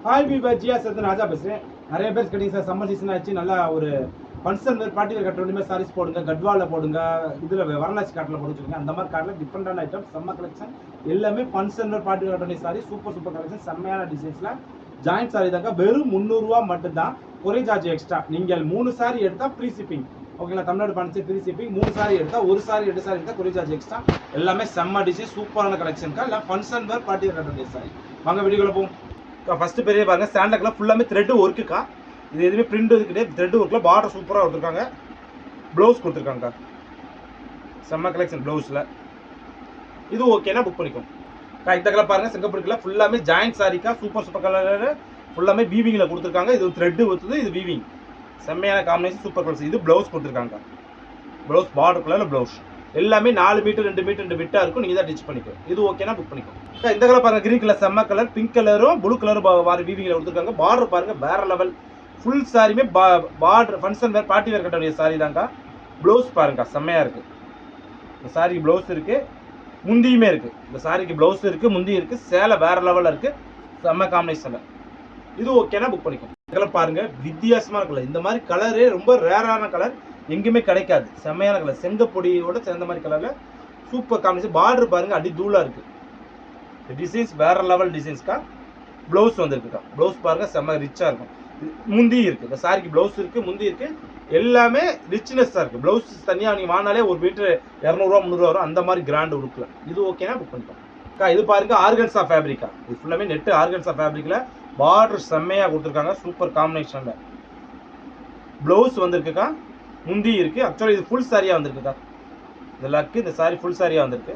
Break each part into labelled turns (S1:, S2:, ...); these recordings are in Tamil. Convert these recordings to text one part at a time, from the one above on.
S1: ஹாய் வீவர் ஜியா சத்து ராஜா பேசுகிறேன். நிறைய பேர் கேட்டீங்க சார், சம்மர் சீசன் ஆச்சு, நல்லா ஒரு ஃபங்க்ஷன் வேறு பார்ட்டி வேர் கட்டுற மாதிரி சாரீஸ் போடுங்க, கட்வாலில் போடுங்க, இதில் வரணாசி காட்டில் போட்டு வச்சுருங்க. அந்த மாதிரி காட்டில் டிஃப்ரெண்டான ஐட்டம் செம்ம கலெக்ஷன் எல்லாமே ஃபங்க்ஷன் வேர் பார்ட்டி வேர் கட்டுற சாரி சூப்பர் கலெக்ஷன், செம்மையான டிசைன்ஸில் ஜாயிண்ட் சாரி தாங்க. வெறும் 300 ரூபா மட்டும்தான், ஒரே சார்ஜ் எக்ஸ்ட்ரா. நீங்கள் 3 சாரி எடுத்தால் ஃப்ரீ ஷிப்பிங். ஓகேங்களா, தமிழ்நாடு பண்ணிச்சு ஃப்ரீ ஷிப்பிங். 3 சாரி எடுத்தால் 1 சாரி 2 சாரி எடுத்தால் ஒரே சார்ஜ் எக்ஸ்ட்ரா. எல்லாமே செம்ம டிசைன், சூப்பரான கலெக்ஷனுக்கா. இல்லை ஃபங்க்ஷன் வேர் பார்ட்டி வேர் கட்டுற சாரி. வாங்க வீடியோவில் போவோம். ஃபஸ்ட்டு பெரிய பாருங்க, சாண்டக்கில் ஃபுல்லாமே த்ரெட்டு ஒர்க்குக்கா. இது எதுவுமே பிரிண்ட் இது கிடையாது, த்ரெட் ஒர்க்கில் பார்டர் சூப்பராக கொடுத்துருக்காங்க. ப்ளவுஸ் கொடுத்துருக்காங்க, செம்ம கலெக்ஷன் ப்ளவுஸில். இது ஓகேனா புக் பண்ணிக்கும். இந்த கலர் பாருங்கள், சிங்கப்பூருக்குள்ள ஃபுல்லாமே ஜாயிண்ட் சாரிக்கா. சூப்பர் கலர் ஃபுல்லாமே வீவிங்கில் கொடுத்துருக்காங்க. இது த்ரெட்டு ஒத்துது, இது வீவிங். செம்மையான காம்பினேஷன், சூப்பர் கலர்ஸ். இது ப்ளவுஸ் கொடுத்துருக்காங்க, ப்ளவுஸ் பார்டர் கலரில் ப்ளவுஸ். எல்லாமே 4 மீட்டர் 2 மீட்டர் 2 பிட்டாக இருக்கும். நீங்கள் தான் டிச் பண்ணிக்கும். இது ஓகேனா புக் பண்ணிக்கும். இந்த கலர் பாருங்கள், கிரீன் கலர் செம்ம கலர், பிங்க் கலரும் ப்ளூ கலரும் வாரி வீவிங்கில் கொடுத்துருக்காங்க. பார்டர் பாருங்கள் வேற லெவல். ஃபுல் சாரியுமே border function wear party wear கட்டக்கூடிய சாரி தாங்க. ப்ளவுஸ் பாருங்க செம்மையாக இருக்குது. இந்த சாரிக்கு ப்ளவுஸ் இருக்குது, முந்தியுமே இருக்குது. இந்த சாரிக்கு ப்ளவுஸ் இருக்குது, முந்தி இருக்குது. சேலை வேற லெவலில் இருக்குது, செம்ம காம்பினேஷனில். இது ஓகேனா புக் பண்ணிக்கும். கலர் பாருங்க, வித்தியாசமான கலர். இந்த மாதிரி கலரே ரொம்ப ரேரான கலர், எங்கேயுமே கிடைக்காது. செம்மையான கலர், செங்கப்பொடியோட சேர்ந்த மாதிரி கலரில் சூப்பர் காம்பினேஷன். பார்டர் பாருங்க அடி தூளாக இருக்குது. டிசைன்ஸ் வேற லெவல் டிசைன்ஸ்க்கா. ப்ளவுஸ் வந்துருக்குக்கா. ப்ளவுஸ் பாருங்க செம்ம ரிச்சாக இருக்கும். முந்தி இருக்குது, இந்த சாரிக்கு ப்ளவுஸ் இருக்குது, முந்தி இருக்குது. எல்லாமே ரிச்னஸ்ஸாக இருக்குது. ப்ளவுஸ் தனியாக நீங்கள் வாங்கினாலே 1 மீட்டர் 200 ரூபா 300 வரும். அந்த மாதிரி கிராண்ட் உடுக்கல. இது ஓகேனா புக் பண்ணிக்கலாம். இது பாருங்க, ஆர்கன்ஸா ஃபேப்ரிக்கா. இது ஃபுல்லாமே நெட்டு ஆர்கன்ஸா ஃபேப்ரிக்கில் பார்டர் செம்மையாக கொடுத்துருக்காங்க, சூப்பர் காம்பினேஷனில். ப்ளவுஸ் வந்துருக்குக்கா, முந்தி இருக்குது. ஆக்சுவலாக இது ஃபுல் சாரியாக வந்திருக்குக்கா. இந்த லக்கு, இந்த சாரி ஃபுல் சாரியாக வந்திருக்கு.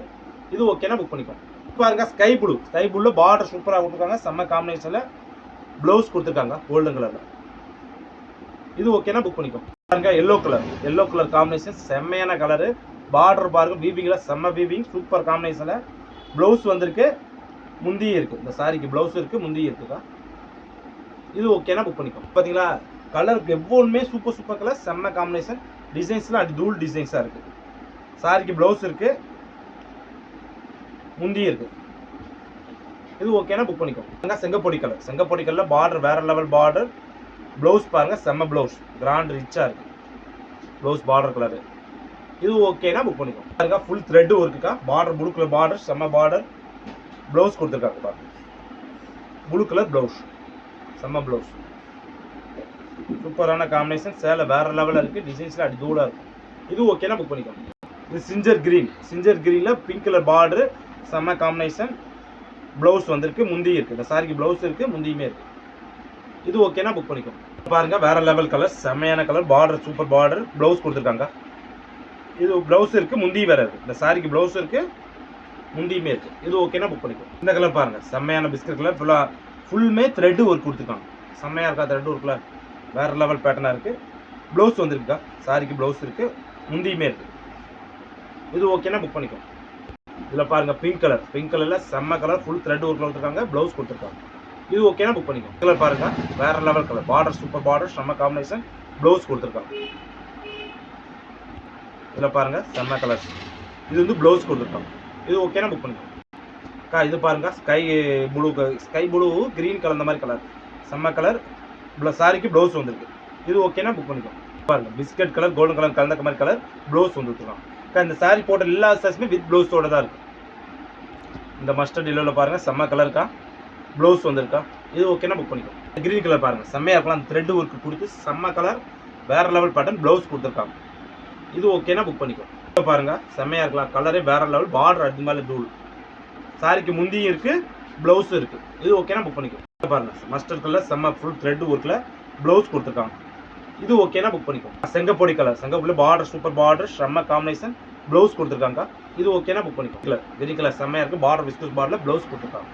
S1: இது ஓகேனா புக் பண்ணிக்கலாம். பாருங்க, ஸ்கை ப்ளூ பார்டர் சூப்பராக கொடுத்துருக்காங்க, செம்ம காம்பினேஷனில். ப்ளவுஸ் கொடுத்துருக்காங்க கோல்டன் கலரில். இது ஓகேனா புக் பண்ணிக்கும். பாருங்க, எல்லோ கலர் காம்பினேஷன், செம்மையான கலரு. பார்டர் பாருங்க வீவிங்கில் செம்ம வீவிங், சூப்பர் காம்பினேஷனில். ப்ளவுஸ் வந்திருக்கு, முந்தியும் இருக்குது. இந்த சாரிக்கு ப்ளவுஸ் இருக்குது, முந்தியும் இருக்குக்கா. இது ஓகேனா புக் பண்ணிக்கும். பார்த்தீங்களா, கலருக்கு எவ்வளவுமே சூப்பர் கலர், செம்ம காம்பினேஷன். டிசைன்ஸ்லாம் அடி தூள் டிசைன்ஸாக இருக்குது. சாரிக்கு ப்ளவுஸ் இருக்குது, முந்தியும் இருக்குது. இது ஓகேனா புக் பண்ணிக்கும். செங்கப்பொடி கலரில் பார்டர் வேற லெவல் பார்டர். ப்ளவுஸ் பாருங்க செம்ம ப்ளவுஸ், கிராண்ட் ரிச்சாக இருக்குது. Blouse border colour. இது ஓகேனா புக் பண்ணிக்கும். பாருங்க, ஃபுல் த்ரெட் ஒர்க்குக்கா. பார்டர் ப்ளூ கலர் பார்டர், செம்ம பார்டர். ப்ளவுஸ் கொடுத்துருக்காங்க பாருங்க, ப்ளூ கலர் ப்ளவுஸ், செம்ம ப்ளவுஸ். சூப்பரான காம்பினேஷன். சேலை வேற லெவலில் இருக்குது. டிசைன்ஸில் அடி தூளாக இருக்கும். இது ஓகேனா புக் பண்ணிக்கும். இது சிஞ்சர் கிரீனில் பிங்க் கலர் பார்டர், செம்ம காம்பினேஷன். ப்ளவுஸ் வந்திருக்கு, முந்தி இருக்குது. இந்த சாரிக்கு ப்ளவுஸ் இருக்குது, முந்தியுமே இருக்குது. இது ஓகேனா புக் பண்ணிக்கும். பாருங்க, வேற லெவல் கலர், செம்மையான colour. Border super border, blouse கொடுத்துருக்காங்க. இது ப்ளவுஸ் இருக்குது, முந்தி வேற இருக்குது. இந்த சாரிக்கு ப்ளவுஸ் இருக்குது, முந்தியுமே இருக்குது. இது ஓகேனா புக் பண்ணிக்கும். இந்த கலர் பாருங்க, செம்மையான பிஸ்கட் கலர். ஃபுல்லுமே த்ரெட் ஒர்க் கொடுத்துருக்காங்க, செம்மையாக இருக்கா. த்ரெட் ஒர்க்கில் வேற லெவல் பேட்டர்னாக இருக்குது. ப்ளவுஸ் வந்துருக்கா, சாரிக்கு ப்ளவுஸ் இருக்குது, முந்தியுமே இருக்குது. இது ஓகேனா புக் பண்ணிக்கும். இதில் பாருங்க, பிங்க் கலரில் செம்ம கலர், ஃபுல் த்ரெட் ஒர்க்கில் கொடுத்துருக்காங்க, ப்ளவுஸ் கொடுத்துருக்காங்க. இது ஓகேனா புக் பண்ணிக்கும். கலர் பாருங்க, வேற level colour. Border super border, செம்ம காம்பினேஷன். ப்ளவுஸ் கொடுத்துருக்காங்க. இதில் பாருங்க, செம்ம கலர். இது வந்து ப்ளவுஸ் கொடுத்துருக்காங்க. இது ஓகேனா புக் பண்ணிக்கும். இது பாருங்க, ஸ்கை ப்ளூ கிரீன் கலர், இந்த மாதிரி கலர், செம்ம கலர். சாரிக்கு ப்ளவுஸ் வந்துருக்கு. இது ஓகேனா புக் பண்ணிக்கும். பாருங்க, பிஸ்கட் கலர் கோல்டன் கலர் கலந்த மாதிரி கலர், ப்ளவுஸ் வந்துருக்காங்க. இந்த சாரி போட்ட எல்லா சாரீஸுமே வித் ப்ளவுஸோட தான் இருக்குது. இந்த மஸ்டர்ட் எல்லோவில் பாருங்கள், செம்ம கலருக்கா. ப்ளவுஸ் வந்திருக்கா. இது ஓகேனா புக் பண்ணிக்கும். கிரீன் கலர் பாருங்கள், செம்மையாக இருக்கலாம். அந்த த்ரெட் ஒர்க்கு கொடுத்து செம்ம கலர், வேறு லெவல் பேட்டர்ன், ப்ளவுஸ் கொடுத்துருக்காங்க. இது ஓகேனா புக் பண்ணிக்கும். பாருங்கள், செம்மையாக இருக்கலாம். கலரே வேறு லெவல், பார்டர் அது மேலே தூள். சாரிக்கு முந்தியும் இருக்குது, ப்ளவுஸும் இருக்குது. இது ஓகேனா புக் பண்ணிக்கும். பாருங்கள், மஸ்டர்ட் கலர் செம்ம ஃபுல் த்ரெட் ஒர்க்கில் ப்ளவுஸ் கொடுத்துருக்காங்க. இது ஓகேனா புக் பண்ணிக்கும். செங்கப்பொடி கலர் பார்டர் சூப்பர் பார்டர், செம்ம காம்பினேஷன். ப்ளவுஸ் கொடுத்துருக்காங்க. இது ஓகேனா புக் பண்ணிக்கும். கிரீன் கலர் செம்மையாக இருக்குது. பார்டர் விஸ்கஸ் பார்டரில் ப்ளவுஸ் கொடுத்துருக்காங்க.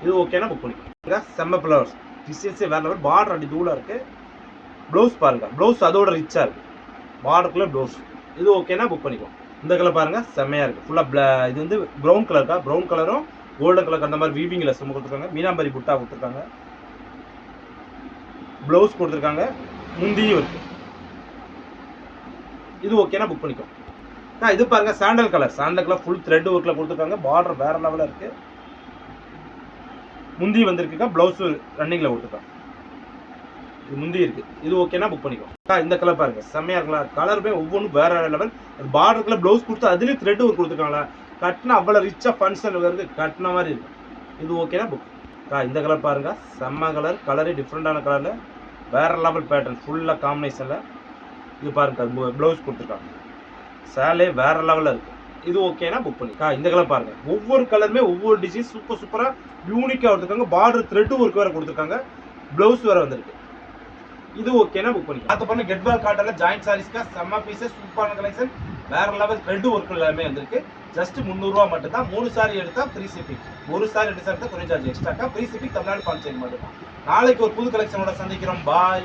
S1: இது ஓகேனா புக் பண்ணிக்கும். செம்ம ஃப்ளவர்ஸ், டிசைன்ஸே வேறு லெவல். பார்டர் அடி தூளாக இருக்குது. ப்ளவுஸ் பாருங்கள், ப்ளவுஸ் அதோட ரிச்சாக இருக்குது. பார்டருக்குள்ள ப்ளவுஸ். இது ஓகேனா புக் பண்ணிக்கும். இந்த கலர் பாருங்கள், செம்மையாக இருக்குது. ஃபுல்லாக இது வந்து ப்ரௌன் கலருக்கா. ப்ரௌன் கலரும் கோல்டன் கலருக்கு அந்த மாதிரி வீவிங்கில் செம்ம கொடுத்துருக்காங்க. மீனாம்பரி புட்டா கொடுத்துருக்காங்க. ப்ளவுஸ் கொடுத்துருக்காங்க, முந்தியும் இருக்குது. இது ஓகேனா புக் பண்ணிக்கும். இது பாருங்க, சாண்டல் கலர் ஃபுல் த்ரெட் ஒர்க்கில் கொடுத்துருக்காங்க. பார்டர் வேற லெவலில் இருக்குது. முந்தி வந்திருக்குக்கா, ப்ளவுஸ் ரன்னிங்கில் விட்டுருக்கா. இது முந்தி இருக்கு. இது ஓகேனா புக் பண்ணிக்கோ. இந்த கலர் பாருங்க, செம்மையா இருக்கலாம். கலருமே ஒவ்வொன்றும் வேற லெவல். பார்டருக்குள்ள ப்ளவுஸ் கொடுத்து அதுலேயும் த்ரெட் ஒர்க் கொடுத்துருக்காங்களா, கட்டினா அவ்வளோ ரிச்சா ஃபங்க்ஷன் வருது, கட்டின மாதிரி இருக்கும். இது ஓகேனா புக். இந்த கலர் பாருங்க, செம்ம கலர். கலரே டிஃப்ரெண்டான கலரில் வேற லெவல் பேட்டர்ன், ஃபுல்லாக காம்பினேஷனில். இது பாருங்க, ப்ளவுஸ் கொடுத்துருக்காங்க. சேலே வேற லெவலில் இருக்கு. இது ஓகேனா புக் பண்ணி. இந்த கலர் பாருங்க, ஒவ்வொரு கலருமே ஒவ்வொரு டிசைன் சூப்பராக யூனிக்காக கொடுத்துருக்காங்க. பார்டர் த்ரெட் ஒர்க் வேற கொடுத்துருக்காங்க, ப்ளவுஸ் வேற வந்திருக்கு. இது ஓகேனா புக் பண்ணி. பார்த்து பண்ண கெட்வால் காட்டன்ல ஜாயிண்ட் சாரீஸ்க்கா செம்ம பீஸஸ், சூப்பரான கலெக்ஷன், வேற லெவல் த்ரெட் ஒர்க் எல்லாமே வந்திருக்கு. ஜஸ்ட் 300 ரூபா மட்டும் தான். 3 சாரி எடுத்தா ஃப்ரீ ஷிப்பிங். ஒரு சாரி 2 சாரி எடுத்தா குறைஞ்ச சார்ஜ் எக்ஸ்ட்ராக்கா. ஃப்ரீ ஷிப்பிங் தமிழ்நாடு பாண்டிச்சேரி மட்டும் தான். நாளைக்கு ஒரு புது கலெக்ஷனோட சந்திக்கிறோம். பாய்.